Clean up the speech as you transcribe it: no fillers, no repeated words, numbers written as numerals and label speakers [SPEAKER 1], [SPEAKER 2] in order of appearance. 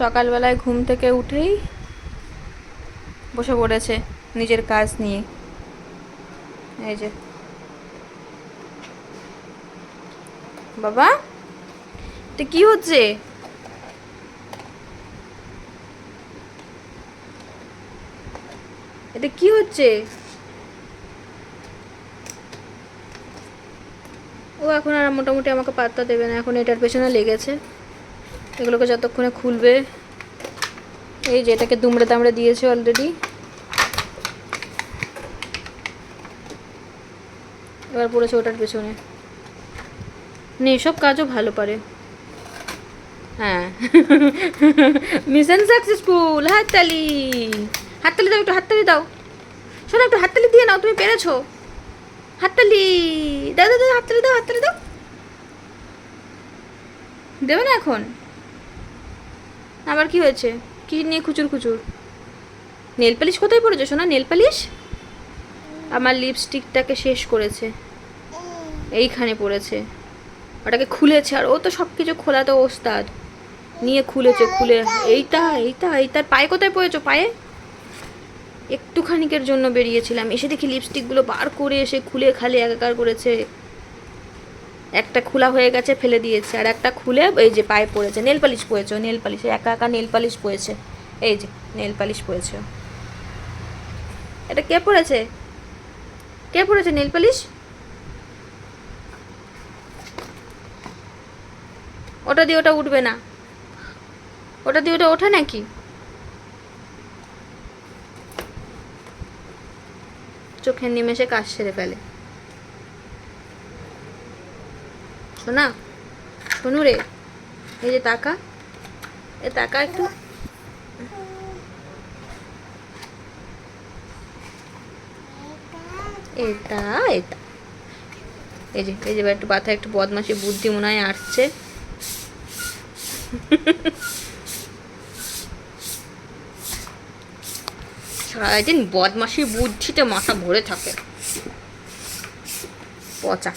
[SPEAKER 1] সকালবেলায় ঘুম থেকে উঠেই বসে পড়েছে নিজের কাজ নিয়ে। এই যে বাবা, এটা কি হচ্ছে? এটা কি হচ্ছে? ও এখন আর মোটামুটি আমাকে পাত্তা দেবে না, এখন এটার পেছনে লেগেছে। এগুলোকে যতক্ষণে খুলবে, এই যে এটাকে দুমড়ে দামড়ে দিয়েছে অলরেডি, এবার পড়েছে ওটার পেছনে। নেই, সব কাজও ভালো পারে। হ্যাঁ, মিশন সাকসেসফুল। হাততালি, হাততালি দাও, একটু হাততালি দাও। শোনো, একটু হাততালি দিয়ে নাও, তুমি পেরেছো। হাততালি দাও, দাও, দাও, হাততালি দাও, হাততালি দাও। দেবে না এখন? আবার কি হয়েছে? কি নিয়ে খুচুর খুচুর? নেল পালিশ কোথায় পড়েছে সোনা? নেল পালিশ আমার লিপস্টিকটাকে শেষ করেছে, এইখানে পড়েছে। ওটাকে খুলেছে, আর ও তো সব কিছু খোলাতে ওস্তাদ। নিয়ে খুলেছে, খুলে এইটা এইটা এইটার পায়ে কোথায় পড়েছো? পায়ে একটুখানিকের জন্য বেরিয়েছিলাম, এসে দেখি লিপস্টিকগুলো বার করে এসে খুলে খালি একাকার করেছে। একটা খোলা হয়ে গেছে, ফেলে দিয়েছে, আর একটা খুলে এই যে পায়ে পড়েছে। নেল পালিশ পড়েছে, নেল পালিশ একা একা নেল পালিশ পড়েছে। এই যে নেল পালিশ পড়েছে। এটা কে পড়েছে? কে পড়েছে নেল পালিশ? ওটা দিয়ে ওটা উঠবে না, ওটা দিয়ে ওটা ওঠে নাকি? চোখের নিমেষে কাজ সেরে ফেলে। শোনা, শোনু রে, এই যে তাকা, এ তাকা একটু। এটা এটা এই যে এই যে একটু মাথায় একটু বদমাশি বুদ্ধি মনে হয় আসছে। সারাদিন বদমাশি বুদ্ধিতে মাথা ভরে থাকে, পচা।